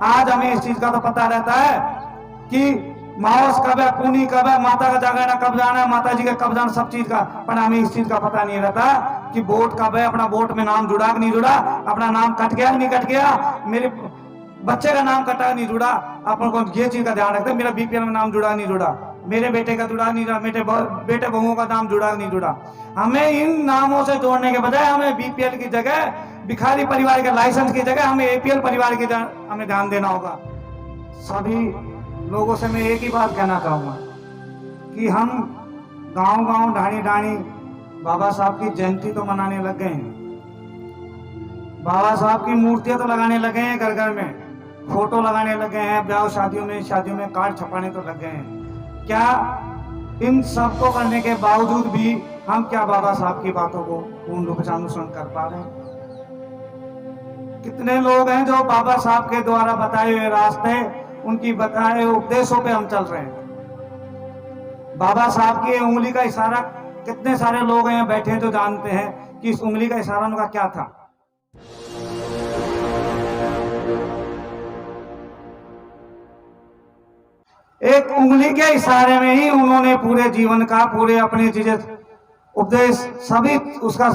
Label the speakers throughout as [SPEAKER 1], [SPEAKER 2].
[SPEAKER 1] आज हमें इस चीज का तो पता रहता है कि माओस कब है, पूनी कब है, माता का जागरण कब जाना है, माता जी का कब जाना, सब चीज का, पर हमें इस चीज का पता नहीं रहता कि वोट कब है, अपना वोट में नाम जुड़ा कि नहीं जुड़ा, अपना नाम कट गया कि नहीं कट गया, मेरे बच्चे का नाम कटा नहीं जुड़ा। अपन को ये चीज का ध्यान रखते, मेरा बीपीएल में नाम जुड़ा नहीं जुड़ा, मेरे बेटे का जुड़ा नहीं जुड़ा, मेरे बेटे बहुओं का नाम जुड़ा नहीं जुड़ा। हमें इन नामों से जोड़ने के बजाय हमें बीपीएल की जगह, भिखारी परिवार के लाइसेंस की जगह हमें एपीएल परिवार की हमें ध्यान देना होगा। सभी लोगों से मैं एक ही बात कहना चाहूंगा कि हम गांव गांव ढाणी ढाणी बाबा साहब की जयंती तो मनाने लग गए हैं, बाबा साहब की मूर्तियां तो लगाने लगे हैं, घर घर में फोटो लगाने लगे हैं, ब्याह शादियों में कार्ड छपाने तो लग गए हैं। क्या इन सब को करने के बावजूद भी हम क्या बाबा साहब की बातों को पूर्ण रूप से अनुसरण कर पा रहे हैं? कितने लोग हैं जो बाबा साहब के द्वारा बताए हुए रास्ते, उनकी बताए उपदेशों पे हम चल रहे हैं? बाबा साहब की उंगली का इशारा, कितने सारे लोग हैं बैठे हैं जो जानते हैं कि इस उंगली का इशारा उनका क्या था? एक उंगली के इशारे में ही उन्होंने पूरे जीवन का, पूरे अपने चीजें, उपदेश, सभी उसका,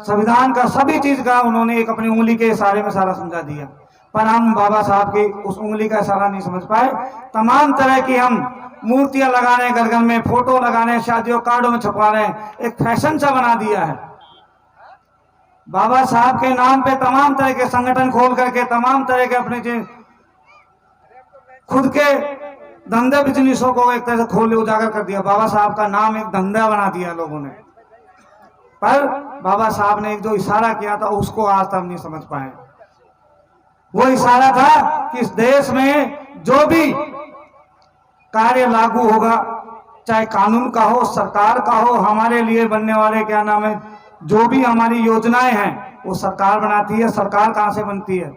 [SPEAKER 1] संविधान का, सभी चीज का उन्होंने एक अपनी उंगली के इशारे में सारा समझा दिया। पर हम बाबा साहब की उस उंगली का इशारा नहीं समझ पाए। तमाम तरह की हम मूर्तियां लगा रहे हैं, घर घर में फोटो लगा रहे हैं, शादियों कार्डों में छपवा रहे हैं, एक फैशन सा बना दिया है। बाबा साहब के नाम पे तमाम तरह के संगठन खोल करके, तमाम तरह के अपने खुद के धंधे बिजनेसों को एक तरह से खोले उजागर कर दिया। बाबा साहब का नाम एक धंधा बना दिया लोगों ने। पर बाबा साहब ने एक जो इशारा किया था उसको आज तक नहीं समझ पाए। वो इशारा था कि इस देश में जो भी कार्य लागू होगा, चाहे कानून का हो, सरकार का हो, हमारे लिए बनने वाले क्या नाम है, जो भी हमारी योजनाएं हैं वो सरकार बनाती है। सरकार कहां से बनती है?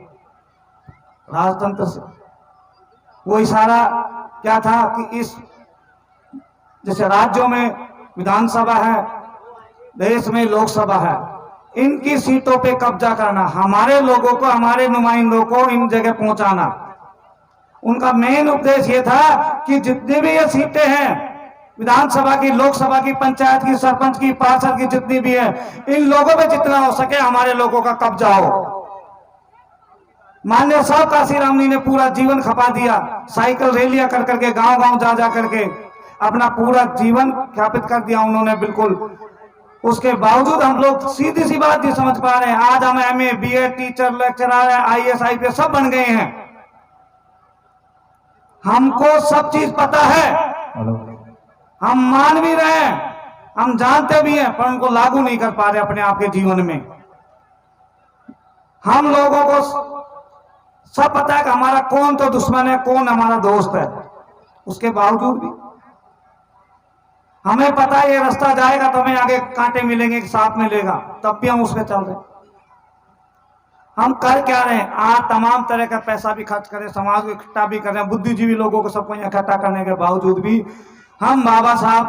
[SPEAKER 1] राजतंत्र से। वो इशारा क्या था कि इस, जैसे राज्यों में विधानसभा है, देश में लोकसभा है, इनकी सीटों पे कब्जा करना, हमारे लोगों को, हमारे नुमाइंदों को इन जगह पहुंचाना। उनका मेन उद्देश्य ये था कि जितनी भी ये सीटें हैं, विधानसभा की, लोकसभा की, पंचायत की, सरपंच की, पार्षद की, जितनी भी है, इन लोगों पे जितना हो सके हमारे लोगों का कब्जा हो। माननीय साहब काशीराम जी ने पूरा जीवन खपा दिया, साइकिल रैलियां कर करके, गांव गांव जा जा करके अपना पूरा जीवन ख्यापित कर दिया उन्होंने, बिल्कुल। उसके बावजूद हम लोग सीधी सी बात नहीं समझ पा रहे हैं। आज हम MA, BEd, teacher, lecturer, IAS, IPS सब बन गए हैं, हमको सब चीज पता है, हम मान भी रहे हैं, हम जानते भी हैं, पर उनको लागू नहीं कर पा रहे अपने आप के जीवन में। हम लोगों को सब पता है कि हमारा कौन तो दुश्मन है, कौन हमारा दोस्त है। उसके बावजूद भी हमें पता है ये रास्ता जाएगा तो हमें आगे कांटे मिलेंगे, सांप मिलेगा, तब भी हम उस पर चल रहे। हम कर क्या रहे हैं? आज तमाम तरह का पैसा भी खर्च करें, समाज को इकट्ठा भी कर रहे हैं, बुद्धिजीवी लोगों को सबको इकट्ठा करने के बावजूद भी हम बाबा साहब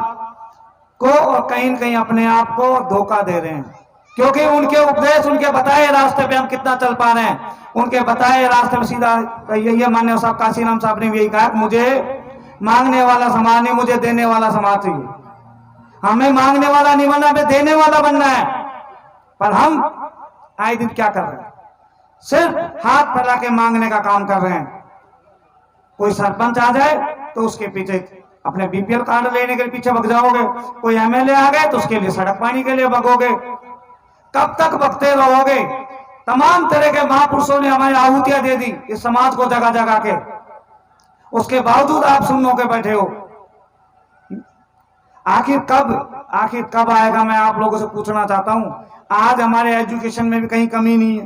[SPEAKER 1] को और कहीं न कहीं अपने आप को धोखा दे रहे हैं। क्योंकि उनके उपदेश, उनके बताए रास्ते पे हम कितना चल पा रहे हैं। उनके बताए रास्ते में सीधा यही मान्य साहब काशीराम साहब ने भी यही कहा, मुझे मांगने वाला समाज नहीं, मुझे देने वाला समाज चाहिए। हमें मांगने वाला नहीं बनना, हमें देने वाला बनना है। पर हम आए दिन क्या कर रहे हैं? सिर्फ हाथ फैला के मांगने का काम कर रहे हैं। कोई सरपंच आ जाए तो उसके पीछे अपने बीपीएल कार्ड लेने के पीछे भग जाओगे, कोई एमएलए आ गए तो उसके लिए सड़क पानी के लिए भगोगे। कब तक भगते रहोगे? तमाम तरह के महापुरुषों ने हमारी आहुतियां दे दी इस समाज को जगह जगह के, उसके बावजूद आप सुन के बैठे हो। आखिर कब आएगा? मैं आप लोगों से पूछना चाहता हूं। आज हमारे एजुकेशन में भी कहीं कमी नहीं है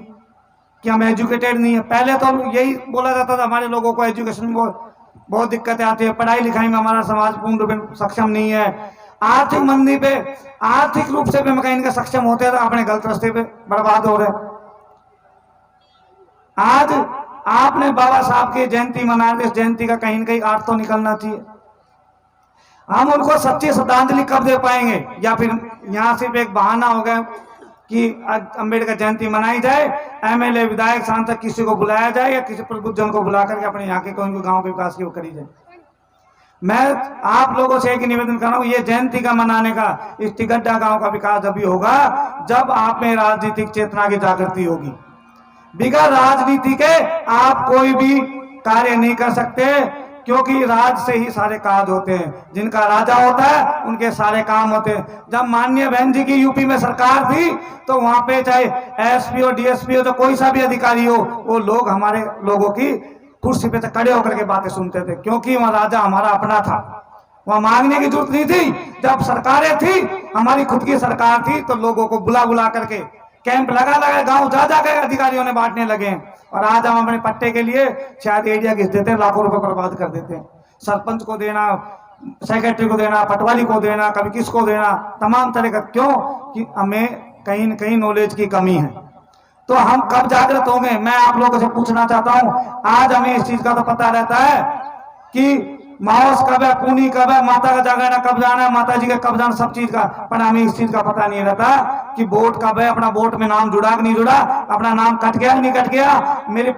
[SPEAKER 1] कि हम एजुकेटेड नहीं है। पहले तो यही बोला जाता था हमारे लोगों को एजुकेशन में बहुत दिक्कतें आती है, पढ़ाई लिखाई में हमारा समाज पूर्ण रूप से सक्षम नहीं है। आर्थिक मंदी पे, आर्थिक रूप से भी हम कहीं सक्षम होते हैं तो अपने गलत रास्ते पे बर्बाद हो रहे। आज आपने बाबा साहब की जयंती मना रहे, इस जयंती का कहीं न कहीं अर्थ तो निकलना चाहिए। हम उनको सच्ची श्रद्धांजलि कब दे पाएंगे? या फिर यहाँ सिर्फ एक बहाना हो गया कि अम्बेडकर जयंती मनाई जाए, एमएलए विधायक सांसद किसी को बुलाया जाए या किसी प्रबुद्धजन को बुला करके अपने यहाँ के कोई गांव के विकास की वो करी जाए। मैं आप लोगों से एक निवेदन कर रहा हूँ, ये जयंती का मनाने का, इस टिकट्टा गांव का विकास अभी होगा जब आप में राजनीतिक चेतना की जागृति होगी। बिगैर राजनीति के आप कोई भी कार्य नहीं कर सकते, क्योंकि राज से ही सारे काज होते हैं। जिनका राजा होता है उनके सारे काम होते हैं। जब माननीय बहन जी की यूपी में सरकार थी तो वहां पे चाहे एसपी हो, डीएसपी हो, तो कोई सा भी अधिकारी हो, वो लोग हमारे लोगों की कुर्सी पे खड़े होकर के बातें सुनते थे, क्योंकि वहां राजा हमारा अपना था। वहां मांगने की जरूरत नहीं थी। जब सरकारें थी, हमारी खुद की सरकार थी, तो लोगों को बुला बुला करके कैंप लगा लगा गांव जा जा कर अधिकारियों ने बांटने लगे। और आज हम अपने पट्टे के लिए शायद एरिया घिस देते हैं, लाखों रुपए बर्बाद कर देते हैं। सरपंच को देना, सेक्रेटरी को देना, पटवारी को देना, कभी किसको देना, तमाम तरह का। क्यों? कि हमें कहीं न कहीं नॉलेज की कमी है। तो हम कब जागृत होंगे, मैं आप लोगों से पूछना चाहता हूं। आज हमें इस चीज का तो पता रहता है कि माओस कब है, पूनी कब है, माता का जागरण कब जाना है, माता जी का कब जाना, सब चीज का, पर हमें इस चीज का पता नहीं रहता कि वोट कब है, अपना वोट में नाम जुड़ा कि नहीं जुड़ा, अपना नाम कट गया नहीं कट गया, मेरे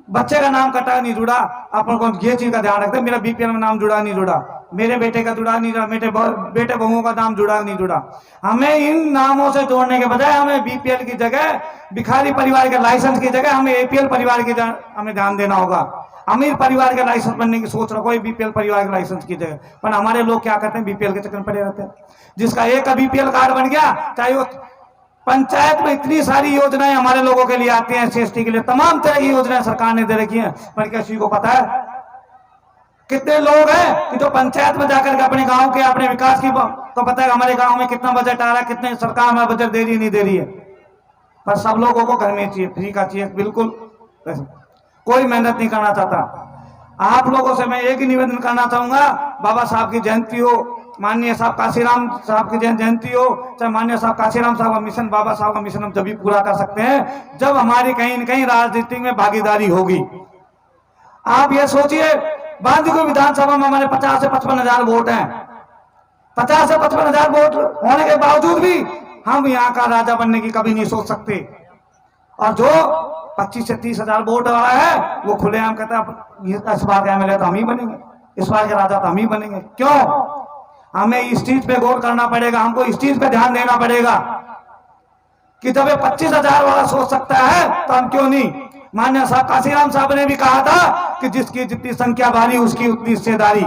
[SPEAKER 1] बच्चे का नाम कटा नहीं जुड़ा। अपन को ये चीज का ध्यान रखते हैं, मेरा बीपीएल में नाम जुड़ा नहीं जुड़ा, मेरे बेटे का जुड़ा नहीं जुड़ा, मेरे बेटे बहुओं का नाम जुड़ा नहीं जुड़ा। हमें इन नामों से जोड़ने के बजाय हमें बीपीएल की जगह, भिखारी परिवार के लाइसेंस की जगह हमें एपीएल परिवार की हमें ध्यान देना होगा। अमीर परिवार के लाइसेंस बनने की सोच रखो बीपीएल परिवार के लाइसेंस की जगह। पर हमारे लोग क्या करते हैं, बीपीएल के चक्कर में पड़े रहते हैं। जिसका एक का बीपीएल कार्ड बन गया, चाहे वो पंचायत में इतनी सारी योजनाएं हमारे लोगों के लिए आती हैं, एससी के लिए तमाम तरह की योजनाएं सरकार ने दे रखी हैं, पर क्या किसी को पता है? कितने लोग हैं कि जो पंचायत में जाकर के अपने गांव के, अपने विकास की तो पता है हमारे गांव में कितना बजट आ रहा है, कितने सरकार हमारा बजट दे रही नहीं दे रही है। पर सब लोगों को घर में चाहिए, फ्री का चाहिए, बिल्कुल कोई मेहनत नहीं करना चाहता। आप लोगों से मैं एक ही निवेदन करना चाहूंगा, बाबा साहब की जयंती हो, माननीय साहब काशीराम साहब की जयंती हो, चाहे माननीय साहब काशीराम साहब का मिशन, बाबा साहब का मिशन हम जब भी पूरा कर सकते हैं जब हमारी कहीं न कहीं राजनीति में भागीदारी होगी। आप ये सोचिए, बांदीकुई विधानसभा में हमारे 50 से 55 हजार वोट हैं। 50 से 55 हजार वोट होने के बावजूद भी हम यहाँ का राजा बनने की कभी नहीं सोच सकते। और जो 25 से 30 हजार वोट वाला है वो खुलेआम कहता है इस बार का एमएलए तो हम ही बनेंगे, इस बार के राजा तो हम ही बनेंगे। क्यों? हमें इस चीज पे गौर करना पड़ेगा, हमको इस चीज पे ध्यान देना पड़ेगा कि जब ये 25 हजार वाला सोच सकता है तो हम क्यों नहीं। माननीय साहब काशीराम साहब ने भी कहा था कि जिसकी जितनी संख्या भारी उसकी उतनी हिस्सेदारी।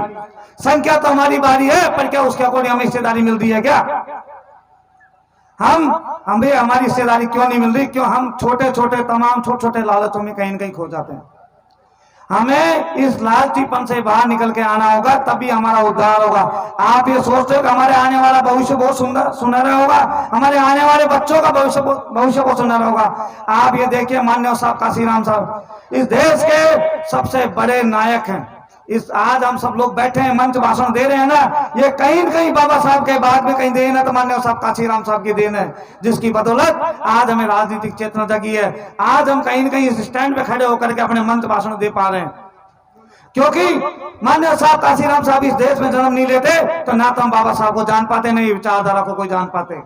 [SPEAKER 1] संख्या तो हमारी भारी है, पर क्या उसके अकॉर्डिंग हमें हिस्सेदारी मिलती है क्या? हमें हमारी हिस्सेदारी क्यों नहीं मिल रही? क्यों हम छोटे छोटे तमाम छोटे छोटे लालचों में कहीं न कहीं खो जाते हैं। हमें इस लालचीपन से बाहर निकल के आना होगा, तभी हमारा उद्धार होगा। आप ये सोचते हो कि हमारे आने वाला भविष्य बहुत सुंदर सुनहरा होगा, हमारे आने वाले बच्चों का भविष्य बहुत सुंदर होगा। आप ये देखिए, माननीय साहब काशीराम साहब इस देश के सबसे बड़े नायक हैं। इस आज हम सब लोग बैठे हैं, मंच भाषण दे रहे हैं ना, ये कहीं न कहीं बाबा साहब के बाद में कहीं देन है तो माननीय साहब काशीराम साहब की देन है, जिसकी बदौलत आज हमें राजनीतिक चेतना जगी है। आज हम कहीं न कहीं इस स्टैंड पे खड़े होकर के अपने मंच भाषण दे पा रहे हैं, क्योंकि माननीय साहब काशीराम साहब इस देश में जन्म नहीं लेते तो ना तो हम बाबा साहब को जान पाते, नहीं विचारधारा को कोई जान पाते।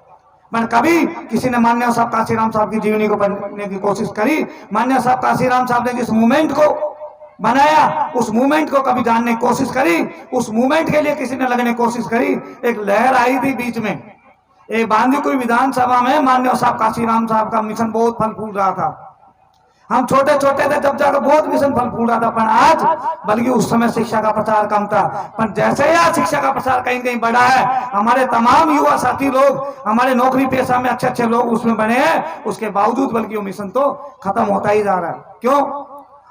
[SPEAKER 1] पर कभी किसी ने माननीय साहब काशीराम साहब की जीवनी को पढ़ने की कोशिश करी, माननीय साहब काशीराम साहब ने जिस मूवमेंट को बनाया उस मूवमेंट को कभी जानने की कोशिश करी, उस मूवमेंट के लिए किसी ने लगने की कोशिश करी। एक लहर आई थी बीच में, एक बांदीकुई विधानसभा में माननीय साहब काशीराम साहब का मिशन बहुत फल फूल रहा था। हम छोटे छोटे थे तब जाकर बहुत मिशन फल फूल रहा था, पर आज बल्कि उस समय शिक्षा का प्रचार कम था, पर जैसे ही आज शिक्षा का प्रचार कहीं कहीं बढ़ा है, हमारे तमाम युवा साथी लोग, हमारे नौकरी पेशा में अच्छे अच्छे लोग उसमें बने हैं, उसके बावजूद बल्कि वो मिशन तो खत्म होता ही जा रहा है। क्यों?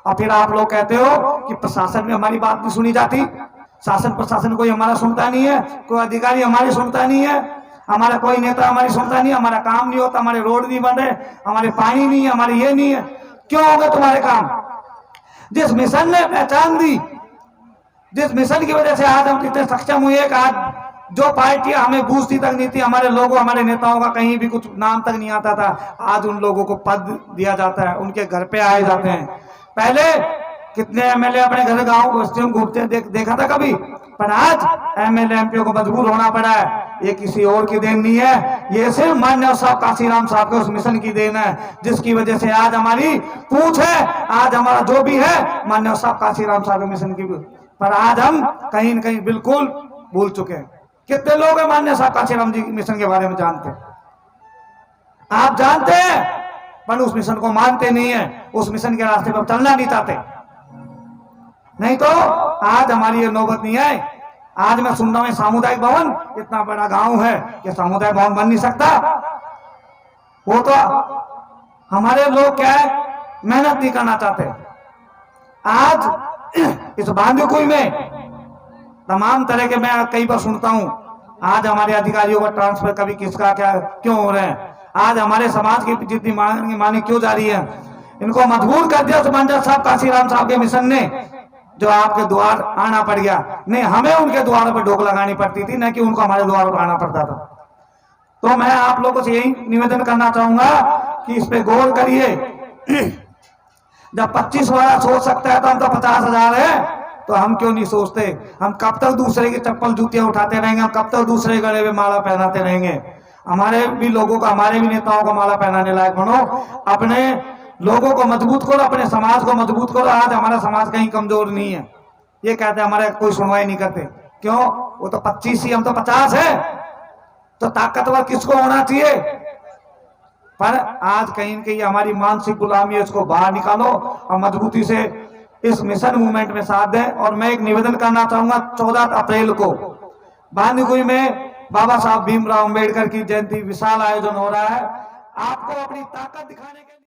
[SPEAKER 1] और फिर आप लोग कहते हो कि प्रशासन में हमारी बात नहीं सुनी जाती, शासन प्रशासन कोई हमारा सुनता नहीं है, कोई अधिकारी हमारी सुनता नहीं है, हमारा कोई नेता हमारी सुनता नहीं है, हमारा काम नहीं होता, हमारे रोड नहीं बन रहे, हमारे पानी नहीं है, हमारे ये नहीं है। क्यों होगा तुम्हारे काम? जिस मिशन ने पहचान दी, जिस मिशन की वजह से आज हम कितने सक्षम हुए कि आज जो पार्टियां हमें बूझती तक नहीं थी, हमारे लोगों हमारे नेताओं का कहीं भी कुछ नाम तक नहीं आता था, आज उन लोगों को पद दिया जाता है, उनके घर पे आए जाते हैं। पहले कितने एमएलए अपने घर गांव बस्तियों में घूमते हैं, देखा था कभी? पर आज एमएलए एमपी को मजबूर होना पड़ा है। ये किसी और की देन नहीं है, ये सिर्फ माननीय साहब काशीराम साहब के उस मिशन की देन है, जिसकी वजह से आज हमारी पूछ है, आज हमारा जो भी है माननीय साहब काशीराम साहब के मिशन की। पर आज हम कहीं न कहीं बिल्कुल भूल चुके हैं। कितने लोग हैं माननीय साहब काशीराम जी मिशन के बारे में जानते हैं? आप जानते हैं, पर उस मिशन को मानते नहीं है, उस मिशन के रास्ते पर चलना नहीं चाहते। नहीं तो आज हमारी ये नौबत नहीं है। आज मैं सुन रहा हूं सामुदायिक भवन, इतना बड़ा गांव है कि सामुदायिक भवन बन नहीं सकता। वो तो हमारे लोग क्या है, मेहनत नहीं करना चाहते। आज इस बांदीकुई में तमाम तरह के, मैं कई बार सुनता हूं, आज हमारे अधिकारियों का ट्रांसफर कभी किसका क्या क्यों हो रहे हैं, आज हमारे समाज की जितनी मांग क्यों जा रही है, इनको मजबूर कर दिया माननीय साहब काशीराम साहब के मिशन ने, जो आपके द्वार आना पड़ गया। नहीं, हमें उनके द्वारों पर ढोक लगानी पड़ती थी, न कि उनको हमारे द्वारों पर आना पड़ता था। तो मैं आप लोगों से यही निवेदन करना चाहूंगा कि इस पे गौर करिए। जब 25 वाला सोच सकता है तो हम तो 50,000 है, तो हम क्यों नहीं सोचते? हम कब तक दूसरे की चप्पल जूतियां उठाते रहेंगे? हम कब तक दूसरे गले में माला पहनाते रहेंगे? हमारे भी लोगों को, हमारे भी नेताओं को माला पहनाने लायक बनो, अपने लोगों को मजबूत करो, अपने समाज को मजबूत करो। आज हमारा समाज कहीं कमजोर नहीं है। ये कहते हैं हमारे कोई सुनवाई नहीं करते, क्यों? वो तो 25 ही, हम तो 50 है। तो ताकतवर किसको होना चाहिए? पर आज कहीं न कहीं हमारी मानसिक गुलामी है, इसको बाहर निकालो और मजबूती से इस मिशन मूवमेंट में साथ दें। और मैं एक निवेदन करना चाहूंगा, 14 अप्रैल को बांदीकुई में बाबा साहब भीमराव अंबेडकर की जयंती विशाल आयोजन हो रहा है। आपको अपनी ताकत दिखाने के